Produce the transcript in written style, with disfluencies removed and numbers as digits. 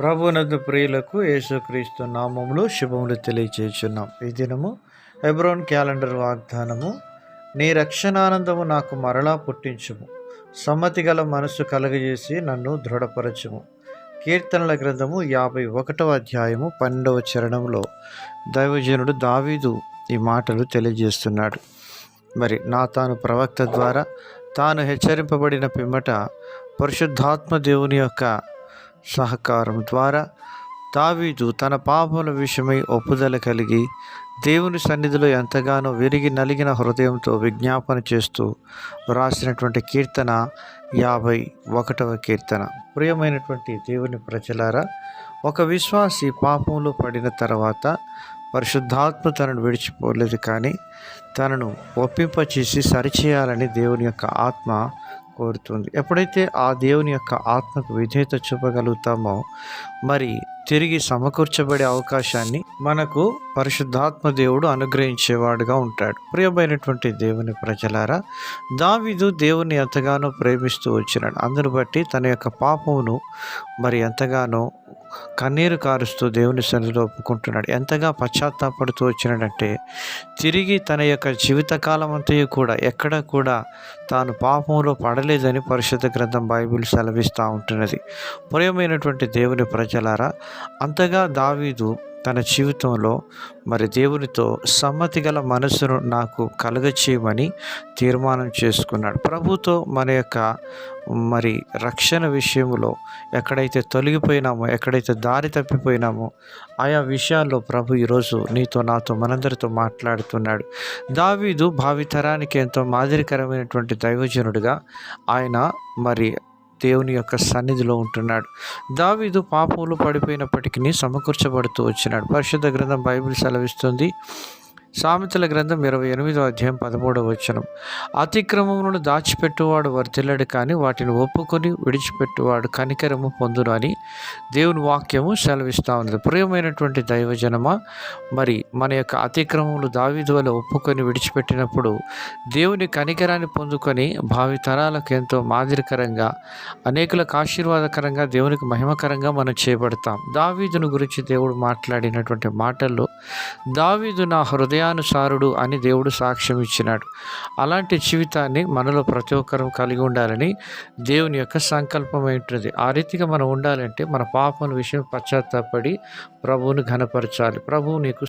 ప్రభువునందు ప్రియులకు యేసుక్రీస్తు నామములో శుభములు తెలియచేయుచున్నాం. ఈ దినము హెబ్రోన్ క్యాలెండర్ వాగ్దానము, నీ రక్షణానందము నాకు మరలా పుట్టించుము, సమ్మతి గల మనస్సు కలుగజేసి నన్ను దృఢపరచుము. కీర్తనల గ్రంథము 51వ అధ్యాయము 12వ చరణంలో దైవజనుడు దావీదు ఈ మాటలు తెలియజేస్తున్నాడు. మరి నాతాను ప్రవక్త ద్వారా తాను హెచ్చరింపబడిన పిమ్మట పరిశుద్ధాత్మ దేవుని యొక్క సహకారం ద్వారా దావీదు తన పాపముల విషయమై ఒప్పుదల కలిగి దేవుని సన్నిధిలో ఎంతగానో విరిగి నలిగిన హృదయంతో విజ్ఞాపన చేస్తూ రాసినటువంటి కీర్తన 51వ కీర్తన. ప్రియమైనటువంటి దేవుని ప్రజలారా, ఒక విశ్వాసి పాపంలో పడిన తర్వాత పరిశుద్ధాత్మ తనను విడిచిపోలేదు, కానీ తనను ఒప్పింపచేసి సరిచేయాలని దేవుని యొక్క ఆత్మ కోరుతుంది. ఎప్పుడైతే ఆ దేవుని యొక్క ఆత్మకు విధేయత చూపగలుగుతామో మరి తిరిగి సమకూర్చబడే అవకాశాన్ని మనకు పరిశుద్ధాత్మ దేవుడు అనుగ్రహించేవాడుగా ఉంటాడు. ప్రియమైనటువంటి దేవుని ప్రజలారా, దావీదు దేవుని ఎంతగానో ప్రేమిస్తూ వచ్చినాడు. అందును బట్టి తన యొక్క పాపమును మరి ఎంతగానో కన్నీరు కారుస్తూ దేవుని సన్నిధిలో ఒప్పుకుంటున్నాడు. ఎంతగా పశ్చాత్తాపడుతూ వచ్చినాడంటే, తిరిగి తన యొక్క జీవితకాలం అంతయు కూడా ఎక్కడ కూడా తాను పాపంలో పడలేదని పరిశుద్ధ గ్రంథం బైబిల్ సెలవిస్తూ ఉంటున్నది. ప్రియమైనటువంటి దేవుని ప్రజలారా, అంతగా దావీదు తన జీవితంలో మరి దేవునితో సమ్మతి గల మనసును నాకు కలగచేయమని తీర్మానం చేసుకున్నాడు. ప్రభుతో మన యొక్క మరి రక్షణ విషయంలో ఎక్కడైతే తొలగిపోయినామో, ఎక్కడైతే దారి తప్పిపోయినామో ఆయా విషయాల్లో ప్రభు ఈరోజు నీతో నాతో మనందరితో మాట్లాడుతున్నాడు. దావీదు భావితరానికి ఎంతో మాదిరికరమైనటువంటి దైవజనుడిగా ఆయన మరి దేవుని యొక్క సన్నిధిలో ఉంటున్నాడు. దావీదు పాపంలో పడిపోయినప్పటికీ సమకూర్చబడుతూ వచ్చినాడు. పరిశుద్ధ గ్రంథం బైబిల్ సెలవిస్తుంది, సామెతల గ్రంథం 28వ అధ్యాయం 13వ వచనం, అతిక్రమములను దాచిపెట్టువాడు వర్ధిల్లడు, కానీ వాటిని ఒప్పుకొని విడిచిపెట్టువాడు కనికరము పొందును అని దేవుని వాక్యము సెలవిస్తూ ఉన్నది. ప్రియమైనటువంటి దైవజనమా, మరి మన యొక్క అతిక్రమములు దావీదు వల్ల ఒప్పుకొని విడిచిపెట్టినప్పుడు దేవుని కనికరాన్ని పొందుకొని భావి తరాలకు ఎంతో మాదిరికరంగా, అనేకులకు ఆశీర్వాదకరంగా, దేవునికి మహిమకరంగా మనం చేయబడతాం. దావీదును గురించి దేవుడు మాట్లాడినటువంటి మాటల్లో, దావీదు నా హృదయానుసారుడు అని దేవుడు సాక్ష్యం ఇచ్చినాడు. అలాంటి జీవితాన్ని మనలో ప్రతి ఒక్కరూ కలిగి ఉండాలని దేవుని యొక్క సంకల్పం ఉంటుంది. ఆ రీతిగా మనం ఉండాలంటే మన పాపముల విషయం పశ్చాత్తాపడి ప్రభువును ఘనపరచాలి. ప్రభువు నీకు